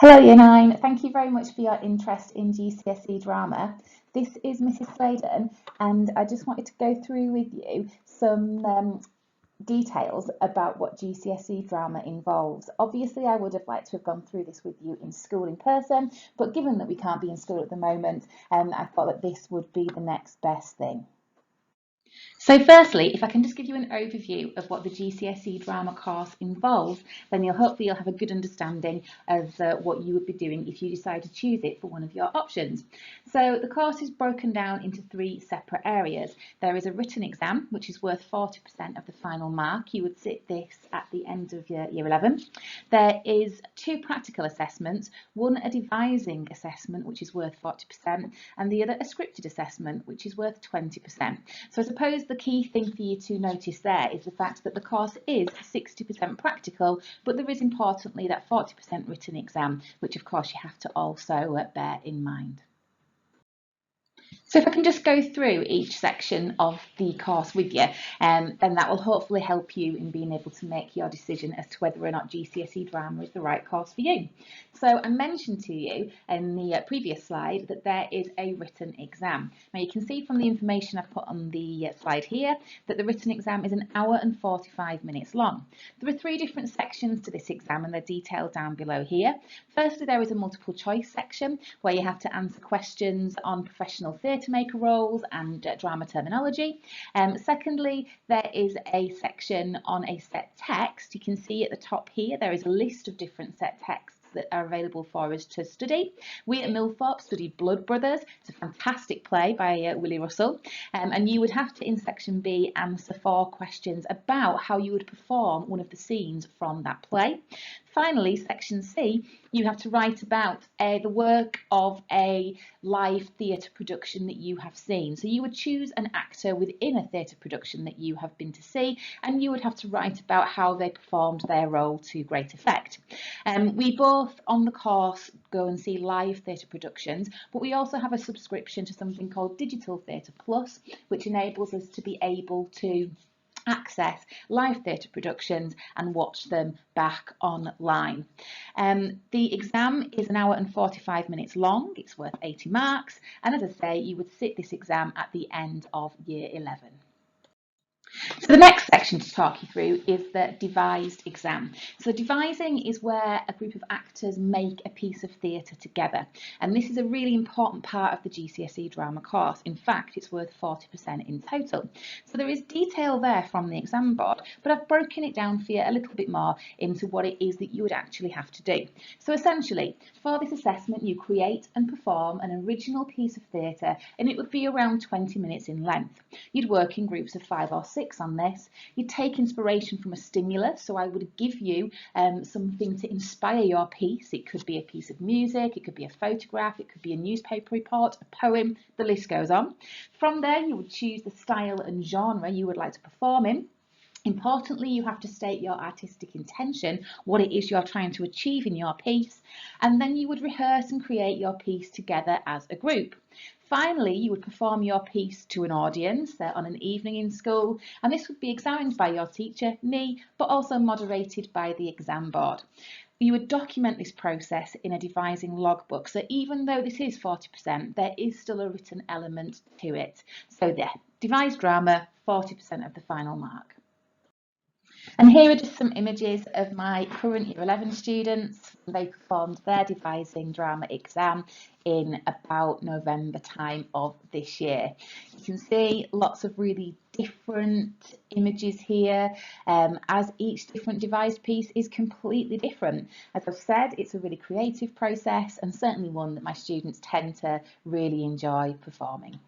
Hello, Year 9. Thank you very much for your interest in GCSE drama. This is Mrs. Sladen, and I just wanted to go through with you some details about what GCSE drama involves. Obviously, I would have liked to have gone through this with you in school in person, but given that we can't be in school at the moment, I thought that this would be the next best thing. So firstly, if I can just give you an overview of what the GCSE drama course involves, then you'll have a good understanding of what you would be doing if you decide to choose it for one of your options. So the course is broken down into three separate areas. There is a written exam, which is worth 40% of the final mark. You would sit this at the end of year 11. There is two practical assessments, one a devising assessment, which is worth 40%, and the other a scripted assessment, which is worth 20%. So I suppose the key thing for you to notice there is the fact that the course is 60% practical, but there is importantly that 40% written exam, which of course you have to also bear in mind. So if I can just go through each section of the course with you, then that will hopefully help you in being able to make your decision as to whether or not GCSE drama is the right course for you. So I mentioned to you in the previous slide that there is a written exam. Now you can see from the information I've put on the slide here that the written exam is 1 hour and 45 minutes long. There are three different sections to this exam and they're detailed down below here. Firstly, there is a multiple choice section where you have to answer questions on professional theatre maker roles and drama terminology. Secondly, there is a section on a set text. You can see at the top here there is a list of different set texts that are available for us to study. We at Millthorpe studied Blood Brothers. It's a fantastic play by Willie Russell, and you would have to, in section B, answer 4 questions about how you would perform one of the scenes from that play. Finally, section C, you have to write about the work of a live theatre production that you have seen. So you would choose an actor within a theatre production that you have been to see, and you would have to write about how they performed their role to great effect. We both on the course go and see live theatre productions, but we also have a subscription to something called Digital Theatre Plus, which enables us to be able to access live theatre productions and watch them back online. The exam is 1 hour and 45 minutes long. It's worth 80 marks. And as I say, you would sit this exam at the end of year 11. So the next section to talk you through is the devised exam. So devising is where a group of actors make a piece of theatre together. And this is a really important part of the GCSE drama course. In fact, it's worth 40% in total. So there is detail there from the exam board, but I've broken it down for you a little bit more into what it is that you would actually have to do. So essentially, for this assessment, you create and perform an original piece of theatre, and it would be around 20 minutes in length. You'd work in groups of 5 or 6 on this. You take inspiration from a stimulus, so I would give you something to inspire your piece. It could be a piece of music, it could be a photograph, it could be a newspaper report, a poem, the list goes on. From there you would choose the style and genre you would like to perform in. Importantly, you have to state your artistic intention, what it is you're trying to achieve in your piece, and then you would rehearse and create your piece together as a group. Finally, you would perform your piece to an audience on an evening in school, and this would be examined by your teacher, me, but also moderated by the exam board. You would document this process in a devising logbook, so even though this is 40%, there is still a written element to it. So there, devised drama, 40% of the final mark. And here are just some images of my current Year 11 students. They performed their devising drama exam in about November time of this year. You can see lots of really different images here, as each different devised piece is completely different. As I've said, it's a really creative process and certainly one that my students tend to really enjoy performing.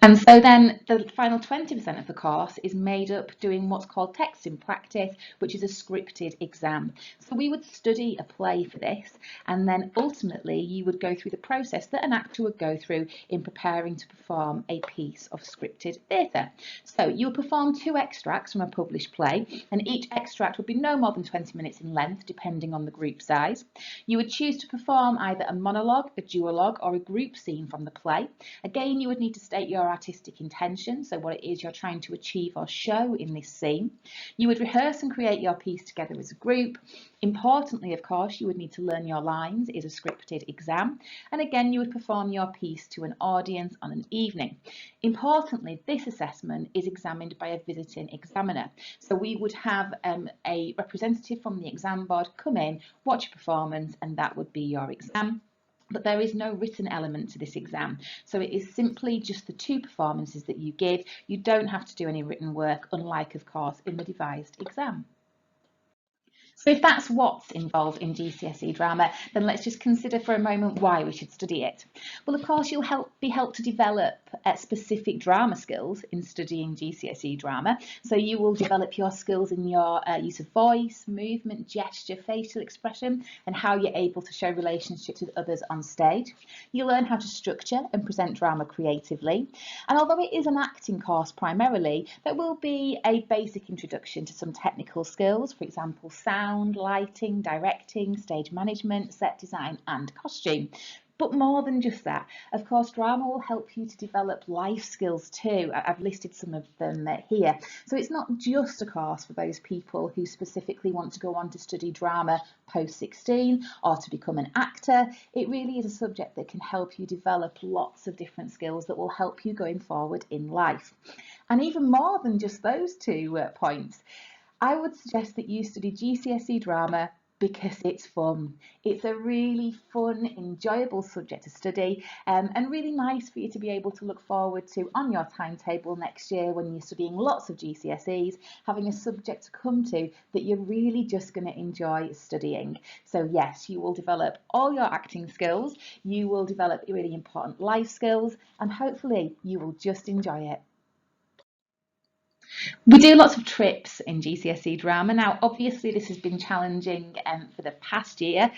And so then the final 20% of the course is made up doing what's called text in practice, which is a scripted exam. So we would study a play for this, and then ultimately you would go through the process that an actor would go through in preparing to perform a piece of scripted theatre. So you'll perform 2 extracts from a published play, and each extract would be no more than 20 minutes in length, depending on the group size. You would choose to perform either a monologue, a duologue, or a group scene from the play. Again, you would need to state state your artistic intention, so what it is you're trying to achieve or show in this scene. You would rehearse and create your piece together as a group. Importantly, of course, you would need to learn your lines. It is a scripted exam. And again, you would perform your piece to an audience on an evening. Importantly, this assessment is examined by a visiting examiner. So we would have a representative from the exam board come in, watch your performance, and that would be your exam. But there is no written element to this exam. So it is simply just the two performances that you give. You don't have to do any written work, unlike, of course, in the devised exam. So if that's what's involved in GCSE drama, then let's just consider for a moment why we should study it. Well, of course, you'll be helped to develop specific drama skills in studying GCSE drama. So you will develop your skills in your use of voice, movement, gesture, facial expression, and how you're able to show relationships with others on stage. You'll learn how to structure and present drama creatively. And although it is an acting course primarily, there will be a basic introduction to some technical skills, for example, sound, lighting, directing, stage management, set design and costume. But more than just that, of course, drama will help you to develop life skills too. I've listed some of them here. So it's not just a course for those people who specifically want to go on to study drama post 16 or to become an actor. It really is a subject that can help you develop lots of different skills that will help you going forward in life. And even more than just those 2 points, I would suggest that you study GCSE drama because it's fun. It's a really fun, enjoyable subject to study, and really nice for you to be able to look forward to on your timetable next year when you're studying lots of GCSEs, having a subject to come to that you're really just going to enjoy studying. So yes, you will develop all your acting skills, you will develop really important life skills, and hopefully you will just enjoy it. We do lots of trips in GCSE drama. Now, obviously, this has been challenging for the past year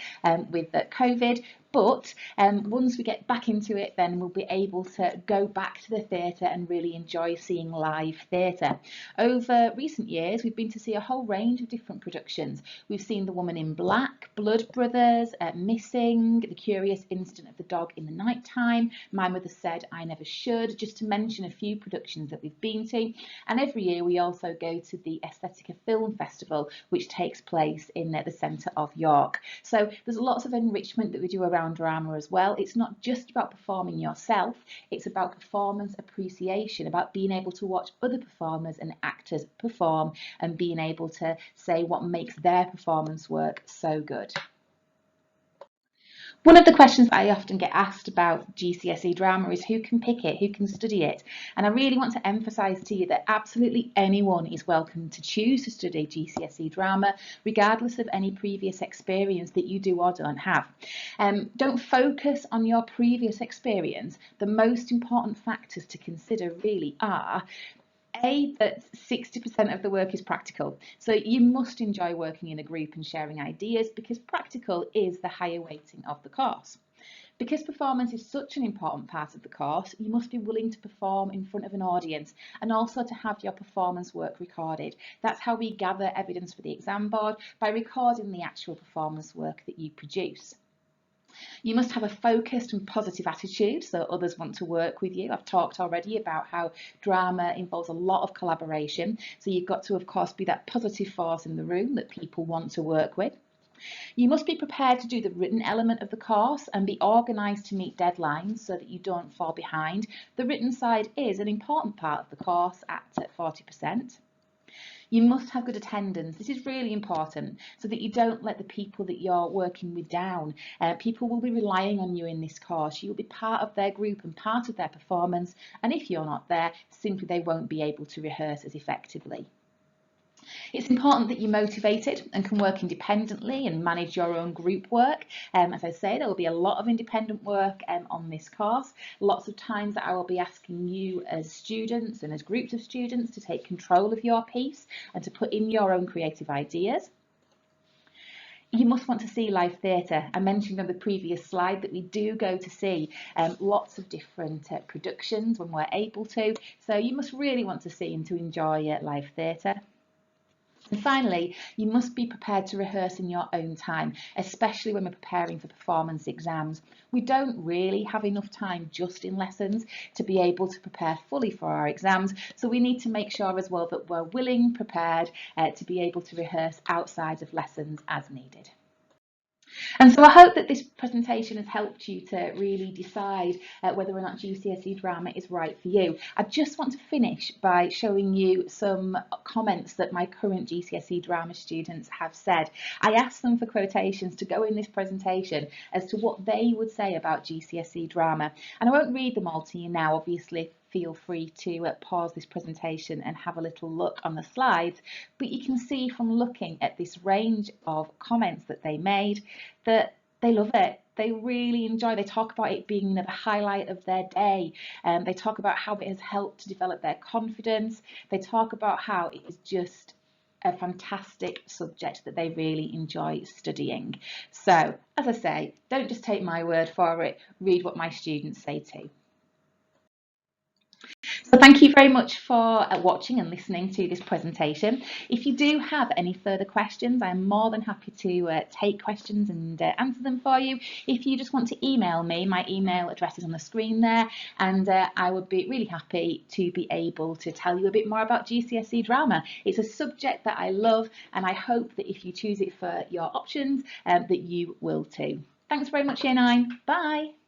with COVID, but once we get back into it, then we'll be able to go back to the theatre and really enjoy seeing live theatre. Over recent years, we've been to see a whole range of different productions. We've seen The Woman in Black, Blood Brothers, Missing, The Curious Incident of the Dog in the Night Time, My Mother Said I Never Should, just to mention a few productions that we've been to. And every year we also go to the Aesthetica Film Festival, which takes place in the centre of York. So there's lots of enrichment that we do around drama as well. It's not just about performing yourself, it's about performance appreciation, about being able to watch other performers and actors perform and being able to say what makes their performance work so good. One of the questions that I often get asked about GCSE drama is who can pick it, who can study it? And I really want to emphasise to you that absolutely anyone is welcome to choose to study GCSE drama, regardless of any previous experience that you do or don't have. Don't focus on your previous experience. The most important factors to consider really are that 60% of the work is practical. So you must enjoy working in a group and sharing ideas because practical is the higher weighting of the course. Because performance is such an important part of the course, you must be willing to perform in front of an audience and also to have your performance work recorded. That's how we gather evidence for the exam board, by recording the actual performance work that you produce. You must have a focused and positive attitude so others want to work with you. I've talked already about how drama involves a lot of collaboration. So you've got to, of course, be that positive force in the room that people want to work with. You must be prepared to do the written element of the course and be organised to meet deadlines so that you don't fall behind. The written side is an important part of the course at 40%. You must have good attendance. This is really important so that you don't let the people that you're working with down. People will be relying on you in this course. You'll be part of their group and part of their performance. And if you're not there, simply they won't be able to rehearse as effectively. It's important that you're motivated and can work independently and manage your own group work. As I say, there will be a lot of independent work on this course. Lots of times that I will be asking you as students and as groups of students to take control of your piece and to put in your own creative ideas. You must want to see live theatre. I mentioned on the previous slide that we do go to see lots of different productions when we're able to. So you must really want to see and to enjoy live theatre. And finally, you must be prepared to rehearse in your own time, especially when we're preparing for performance exams. We don't really have enough time just in lessons to be able to prepare fully for our exams, so we need to make sure as well that we're willing, prepared to be able to rehearse outside of lessons as needed. And so I hope that this presentation has helped you to really decide whether or not GCSE drama is right for you. I just want to finish by showing you some comments that my current GCSE drama students have said. I asked them for quotations to go in this presentation as to what they would say about GCSE drama. And I won't read them all to you now, obviously. Feel free to pause this presentation and have a little look on the slides, but you can see from looking at this range of comments that they made that they love it. They really enjoy. They talk about it being the highlight of their day. They talk about how it has helped to develop their confidence. They talk about how it is just a fantastic subject that they really enjoy studying. So, as I say, don't just take my word for it, read what my students say too. So thank you very much for watching and listening to this presentation. If you do have any further questions, I'm more than happy to take questions and answer them for you. If you just want to email me, my email address is on the screen there, and I would be really happy to be able to tell you a bit more about GCSE drama. It's a subject that I love, and I hope that if you choose it for your options, that you will too. Thanks very much, Year 9. Bye.